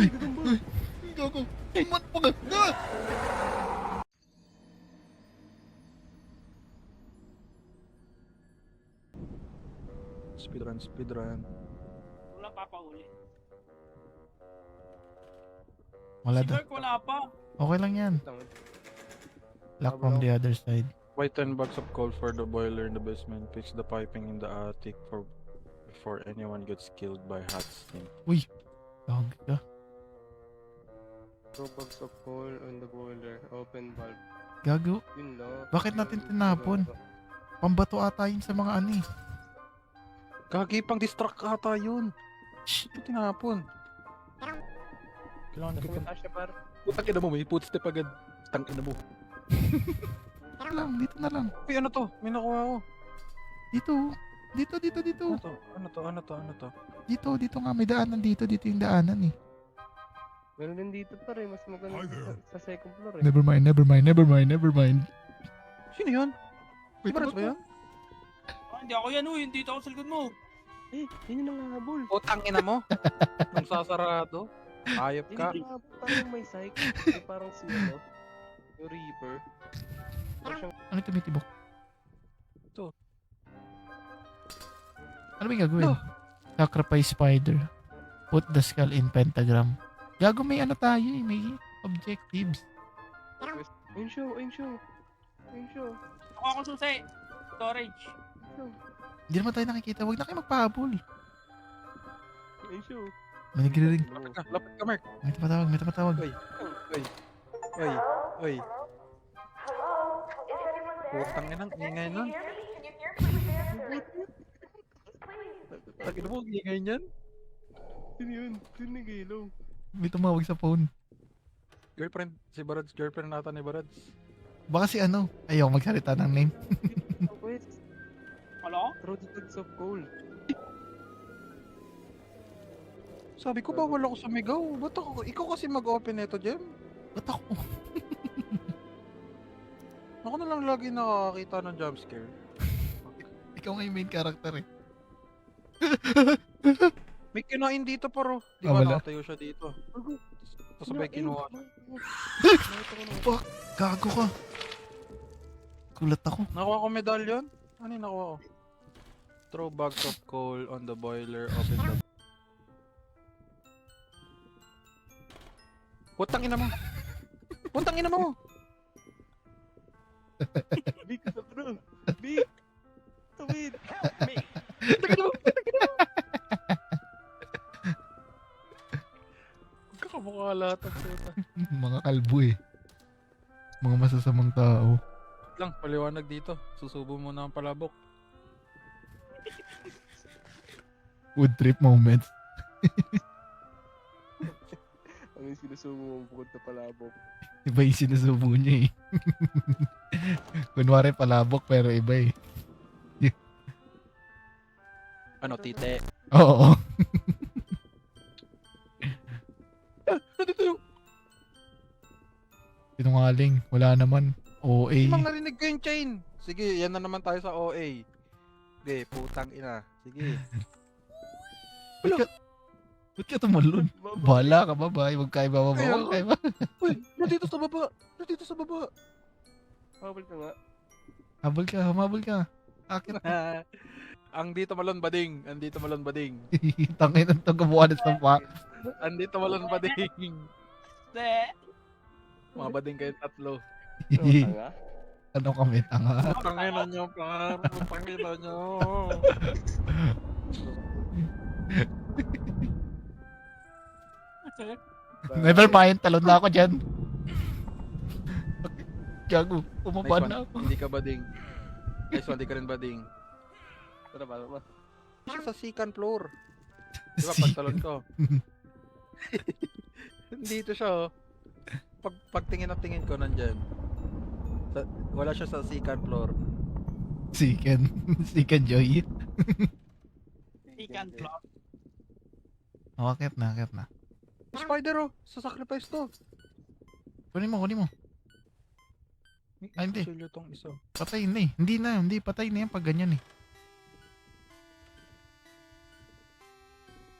Uy! Uy! Gago! Man pa ka! Ah! Speedrun, speedrun. Walang papahuli. Wala Si daw. Mark wala pa. Okay lang yan. Lock from the other side. Buy 10 bucks of coal for the boiler in the basement. Fix the piping in the attic before anyone gets killed by hot steam. Gagi ka. 2 bags of coal on the boiler. Open valve. Gago. Yun lang. Bakit natin tinapon? Pambato ata yun sa mga ano eh. Gagi, pang distract ata yun. Shh. Ito tinapon. Kailangan ko Kasi may pang... taas siya par. Putang ina mo, may footstep agad. Tang ina mo. Dito lang, dito na lang. Uy, ano to? May nakuha ako. Dito. Dito, dito, dito. Ano to? Ano to? Ano to? Ano to? Dito, dito nga. May daanan dito. Dito yung daanan eh. Meron din dito par eh. Mas maganda sa second floor eh. Never mind, never mind, never mind, never mind. Sino yun? Wait, Barats ba ano? yan? Ah, hindi ako yan, uy. Dito ako sa likod mo. Eh, yun yung nangahabol. Putang ina mo. Nung sasarado. Ayop Yun ka. yung nangahabol. Parang may psych. Yung parang si ano. Yung Reaper. Parang siyang Ano tumitibok? Ito. Ano ba yung gagawin? Oh. Sacrifice spider. Put the skull in pentagram. Gago, may ano tayo eh. May objectives. ayun siya, ayun siya. Ayun siya. Ako ako susi. Storage. Hindi naman tayo nakikita. Huwag na kayo magpahabol. Ayun siya. May nagre-ring. Lapit ka, Mark. May tumatawag, may tumatawag. Uy. Uy. Uy. Uy. Putang ina, ingay nun. Tagin mo, ingay niyan. Sino yun? Sino nag-ilaw? May tumawag sa phone. Girlfriend, si Barads, girlfriend nata ni Barads. Baka si ano. Ayaw magsalita ng name. Wait, Hello? throw the bags of coal. Sabi ko, bawal ako sumigaw. Ba't ako? Ikaw kasi mag-open nito, Jem. Ba't ako? Ako na lang lagi nakakakita ng jumpscare. Ikaw nga yung main character eh. May kinain dito paro. Di Ah, ba wala. nakatayo siya dito? Tapos sabay kinuha. Fuck! Gago ka. Kulat ako. Nakuha ko medallion? Ano yung nakuha ko? Throw bags of coal on the boiler, open the... Putang ina mo! Putang ina mo! Big, bro. Big. Tawid. Putang ina mo! Putang ina mo! Kakamukha lahat ang puta. Mga kalbo eh. Mga masasamang tao. Lang, paliwanag dito. Susubo mo na ang palabok. Food trip moments. Ano yung sinusubo mong bukod na palabok? Iba yung sinusubo niya eh. Kunwari palabok pero iba eh. Ano, tite? Oo. Nandito yung... Sinungaling. Wala naman. OA. Mang narinig ko yung chain. Sige, yan na naman tayo sa OA. Sige, putang ina. Sige. Ba't ka tumalon? Bahala ka ba ba? Huwag kayo bababa. Kaya Huwag kayo ba? Uy, nandito sa baba. Nandito sa baba. Habol ka nga. Habol ka. Humabol ka. Akit. Ang dito malon bading. Andito malon bading. Tangin ang tagabuhan sa pa. Andito malon bading. Hindi. Mga bading kayo tatlo. Tanga. Ano kami? Tanga. Putangina nyo, par. Putangina nyo. Never mind. Talon na ako dyan. Gago. Nice Umaba one. na ako. Hindi ka bading. Nice one, di ka rin bading. Tara ba? Siya sa second floor. Di ba, pagtalon ko. Dito siya, oh. Pagtingin at tingin ko, nandyan. Wala siya sa second floor. Siken. Siken Joy. Second floor. Akit na, akit na. Spider, oh. Sa sacrifice to. Kunin mo, kunin mo. Ah, hindi. Silyo tong isa. Patay na eh. Hindi na, hindi. Patay na yan pag ganyan eh.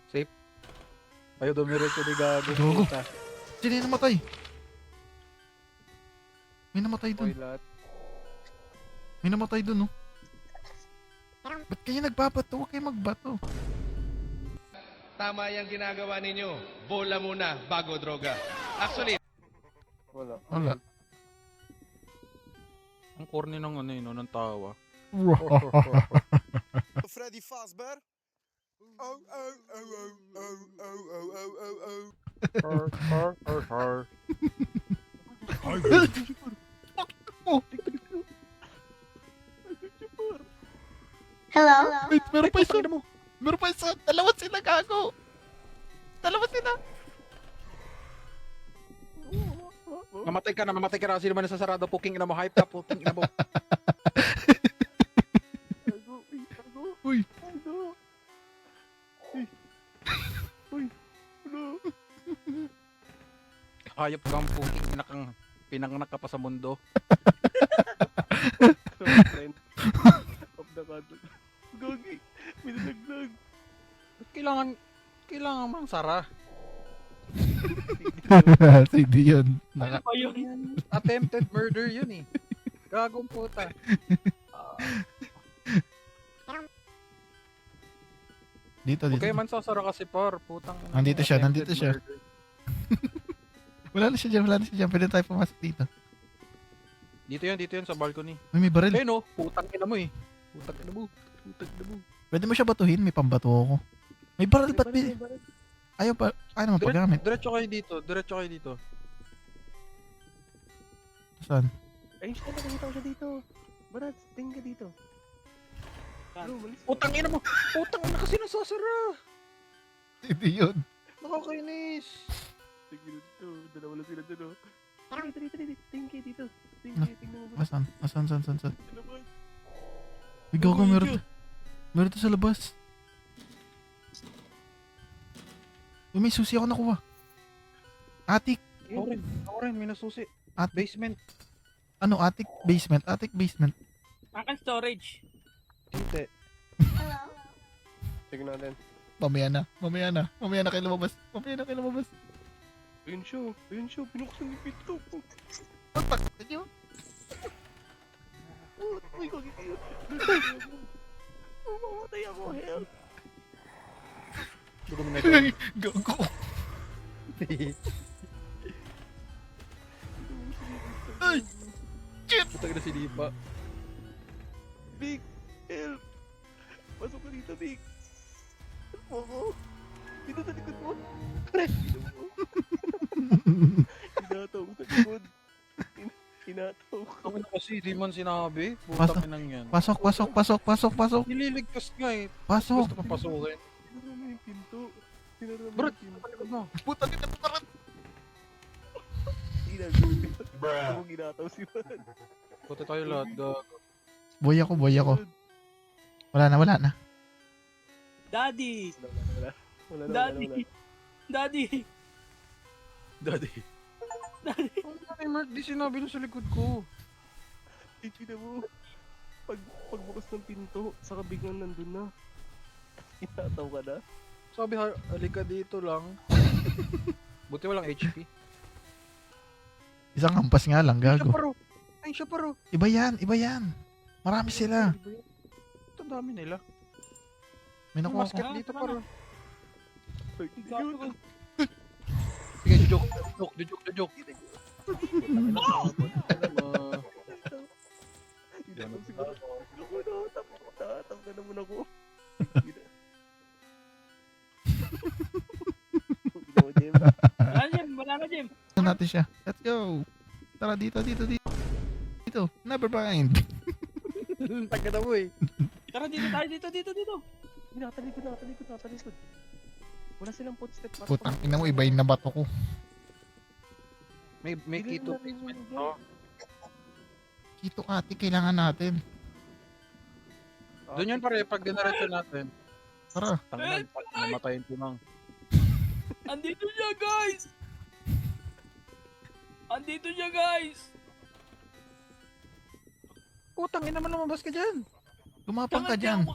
Safe? Ayaw dumiretso ni Gago. Gago. puta. Sino yung namatay? May namatay dun. Toilet. May namatay dun, oh. Ba't kayo nagbabato? Huwag kayo magbato. Tama yung ginagawa ninyo. Bola muna bago droga. Actually, Wala. Wala. Ang corny ng ano yun, no, ng tawa. Freddy Fazbear. Oh, oh, oh, oh, oh, oh, oh, oh, oh, oh. Har. Hello? Wait, meron pa isa. Meron pa isa. Dalawa sila, gago. Dalawa sila. Mamatay ka na. Sino man nasasarado? Puking ina mo. Hype ka. Puking ina mo. Tago. Uy, tago. Uy. Tago. Uy. Ano? Hayop kang puking ina kang pinanganak ka pa sa mundo. Sorry, friend. Off the cuddle. Gogi. May nalaglag. Kailangan mang sara. Hindi yun. Ano pa yun? Attempted murder yun eh. Gagong puta. Dito, Huwag dito. kayo man sasara kasi par. Putang ina. Nandito siya, Attempted nandito siya. murder. Wala na siya dyan. Pwede tayo pumasok dito. Dito yan sa balcony. May baril. Eh no, putang ina mo eh. Putang ina mo. Pwede mo siya batuhin. May pambato ako. May baril, ba't May bi... baril. Ayaw pa... Ayaw naman paggamit. Diretso kayo dito. Saan? Ayun siya, nakakita ko siya dito. Barat, tingin ka dito. Ano, malis. Putang ina mo. Putang ina kasi nasasara. Hindi yun. Nakakainis. Tingin dito. Dalawa lang sila dito. Dito. Tingin kayo dito. Tingnan mo ba? Saan? Saan? Ano ba? Uy, gago, meron. Meron to sa labas. Uy, may susi ako nakuha. Attic. Ako rin, may nasusi. Attic. Basement. Ano? Attic basement. Akan storage. Hindi. Hello? Tingnan natin. Mamaya na kayo lumabas. Ayun siya. Pinuksan yung pinto. Takot nyo. Uy, gogi kayo. Mamamatay ako, help. Gusto mo na Gago. Ay! Shit! Putang ina si Lipa. Big, help. Pasok ka dito, Big. Help mo ako. Dito sa likod mo. Dito mo. Hinataw ko sa likod. Hinataw ko. Ako na kasi, di man sinabi. Pasok. Putang inang yan. Pasok. Nililigtas nga eh. Pasok. Gusto pa pasukin. Sinara mo yung pinto. Sinara mo Brad, yung pinto. palikod mo. Putang ina mo. Ginagawa. Ako ginataw si Man. Puti tayo lahat. Boy ako. Wala na. Daddy! Wala na. Daddy! Daddy! Daddy. Ang nanay Mark, di sinabi nun sa likod ko. Tingnan mo. Pagbukas ng pinto, sa kabigyan nandun na. Hinataw ka na. Sabi, halika dito lang. Buti walang HP. Isang hampas nga lang, gago. Ay, siya paro. Iba yan. Marami sila. Ito dami nila. May nakuha Basket ko. dito paro. Yun. Sige, joke. Hinataw si Man. Ako na, tatap ka naman ako. Wala na, Jim. Ito natin siya. Let's go. Tara, dito. Never mind. Taga na mo eh. Tara, dito tayo, dito. Natalikod. Wala silang footstep. Putang ina mo, iba yung nabato ko. May kito basement to. Kito ate, kailangan natin. Doon yun pare, pag dinaretso natin. Tara. Tangan, namatayin ko lang. Andito siya, guys! Putang ina naman lumabas ka dyan. Lumapang ka dyan.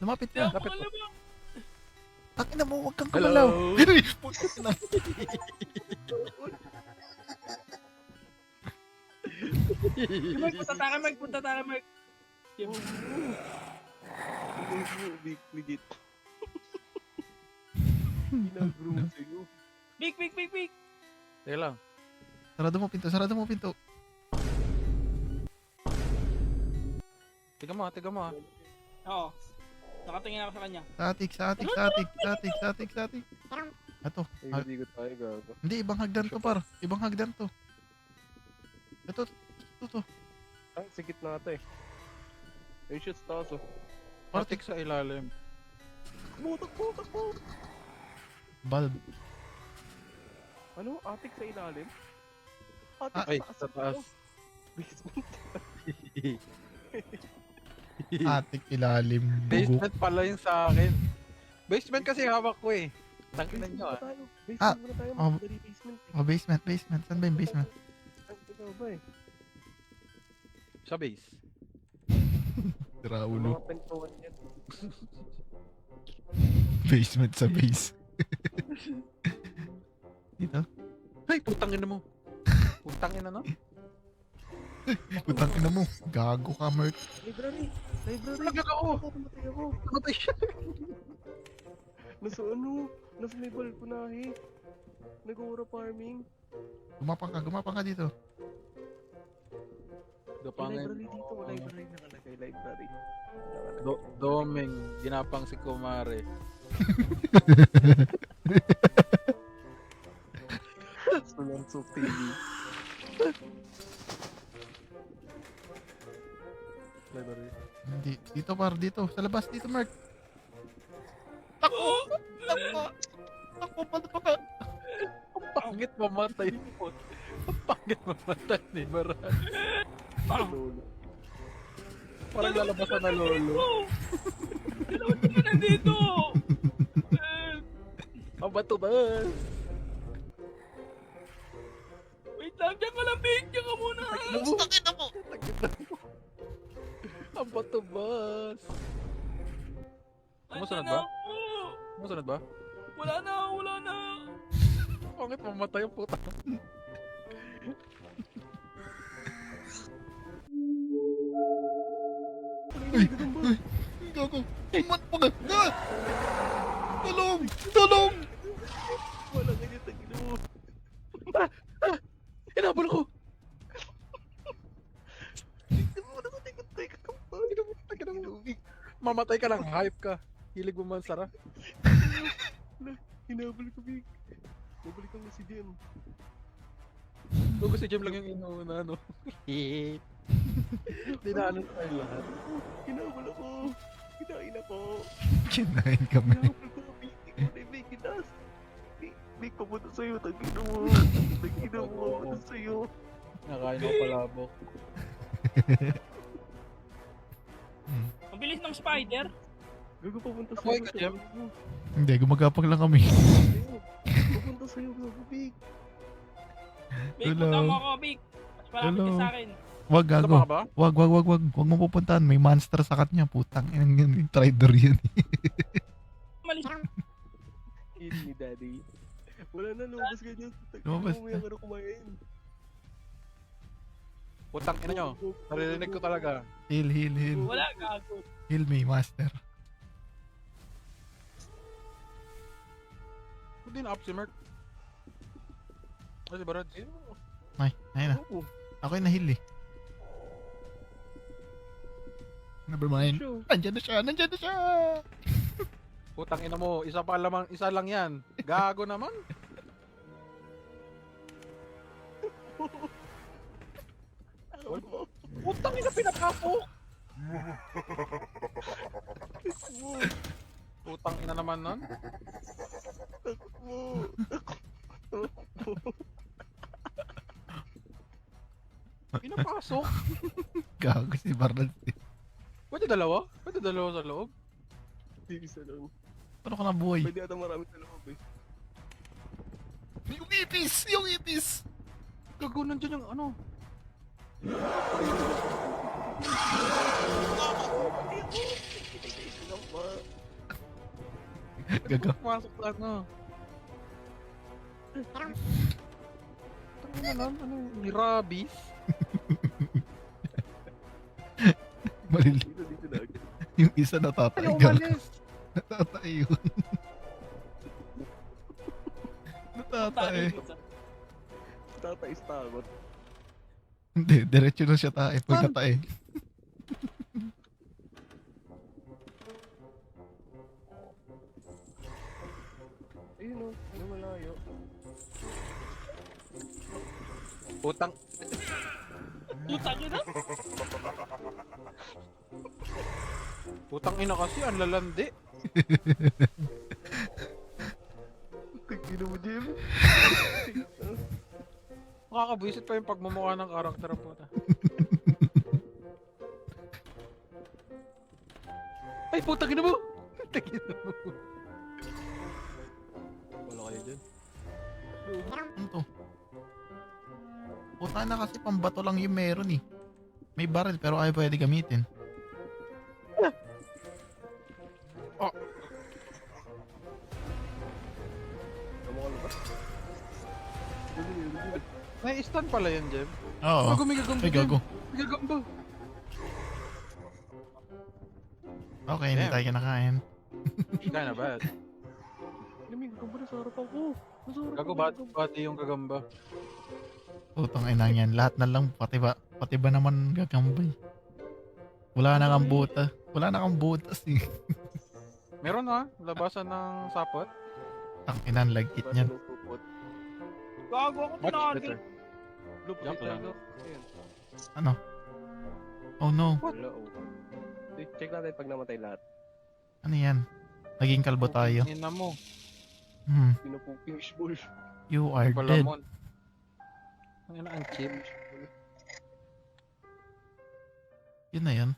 Lumapit ka. Lapit ko. Tangina mo, huwag kang kumalaw. Hello? Ay, puta na. Mark, punta tayo, Mark. Punta tayo, Mark. Jim. Big, legit. Ginagro mo sa'yo. Big, big, big, big. Teka lang. Sarado mo pinto, sarado mo pinto. Tiga mo, tiga mo. Oo. Nakatingin ako sa kanya. Static. Ito. Ay, hindi ko tayo gago. Hindi, ibang hagdan to, par. Ibang hagdan to. Ito. Ay, sikit na ata eh. Yung shots taas oh. Patik sa ilalim. Takbo! Bulb. Ano? Atik sa ilalim? Ay, sa taas. Basement. Atik ilalim. Bugo. Basement pala yun sa akin. Basement kasi hawak ko eh. Tanginan nyo ah. Basement muna tayo. oh. Madali basement. Oh, basement. Saan ba yung basement? Ang ito ba eh? Sa base. Raulo. Mga pentuan yan. Basement sa base. Dito? Ay, putang ina mo. Putang ina no? Putang ina mo. Gago ka, Merc. Library! Talaga ako. Namatay ako. Namatay siya. Nasa ano? Nasa may balkonahe. Nag-aura farming. Gumapang ka dito. May Gapangin. library dito. Library nakalagay. Library. Doming, ginapang si Kumare. Sulansok TV. Library. Hindi. Dito, par. Dito. Sa labas. Dito, Merc. Takbo! Paano pa ka? Pangit mamatay mo. Pangit mamatay ni Baran. Lolo. Parang lalabasan na lolo. Dalawa ka na dito. Ang bato ba? Wait lang, diyan ka lang, Big. Diyan ka muna. Takina mo! Ang bato bas. Kumusunod Andyan ba? ako. Kumusunod ba? Wala na. Pangit mamatay ang puta. Gago! Umat pa ka! Ah! Tulong! Wala ganyan. Tagino mo. Hinabol ko! Tignan mo. Nakatikot-tay ka kapal. Mamatay ka lang, hype ka. Hilig mo man sara. Hinabol ko, Big. Nabalik ang si Jem. Dugo si Jem lang yung inuuna, no? Dinaanan tayo lahat. Hinabol ako. Kinain ako. Kinain kami. Hinabol ko, Big. Ikaw na yung Big. Kinas. Big, papunta sa'yo. Tagino mo. Tagino mo. Papunta sa'yo. Nakain ako palabok. Ang bilis ng spider. Gago, papunta Akoy sa'yo. ka, Jem? Hindi, gumagapang lang kami. Papunta sa'yo, gago, Big. Big, Hello. punta mo ako, Big. Mas malapit Hello. ka sa akin. Wag, Tama gago. ka ba? Wag mo pupuntahan. May monster sa kanya. Putang inang yun. Trader yun. Malis. Eat me, daddy. Wala na, lumabas ka dyan. Lumabas Umuwi na. ka na kumain. Putang ina nyo. Naririnig ko talaga. Heal. Wala, gago. Heal me, master. Hindi na up si Mert. Ay, si Barad. Ay, ayun na. Oo. Ako yung na-heal eh. Never mind. Show. Nandiyan na siya! Putang ina mo, isa lang yan. Gago naman. Putang ina pinapapok. Putang ina naman nun. Pinapasok. Gago si Barnard. Pwede dalawa? Pwede dalawa sa loob? Hindi isa lang. Paano ka nabuhay? Pwede ata marami sa loob eh. Yung ipis! Gago nandiyan yung ano. Gaga. Pasok sa ano. Ano naman? Ano? Ni Rabis? Malili. Dito na agad. Yung isa natatay. Ayaw Gago. umalis. Natatay yun. Natatay. Tatay is takot. Hindi, diretso na siya tayo pag natay. Ayun o, yung malayo. Utang. Putang ina. Utang ina kasi, ang lalandi. Tignan mo, Jim. Makakabwisit pa yung pagmumukha ng karakter po na. Ay, putang ina mo! Putang ina mo. Wala kayo dyan. Ano to? Puta na kasi pambato lang yung meron eh. May barrel pero ayaw pwede gamitin. Tama ka ba? May stun pala yan, Jem. Oo. Gago, may gagamba. Ay, gago. May gagamba. Okay, hindi Damn. tayo kinakain. Kinda bad. Lamig ka ba na sa harapan ko? Nasa harapan Gago, ko. bati yung gagamba. Putang inang yan. Lahat na lang, pati ba naman gagambay. Wala na kang buta. Wala na kang butas eh. Meron ha, labasan ng sapot. Ang inan lagkit niyan. Basta ng supot. Gago ako Much tinakot. better. Look, Joke lang. Ayun. Ano? Oh no. Wala oh. Check natin pag namatay lahat. Ano yan? Naging kalbo tayo. Ina mo. Pinupuping fishbowl. You are dead. Palamon. Ang ina ang chip. Yun na yan.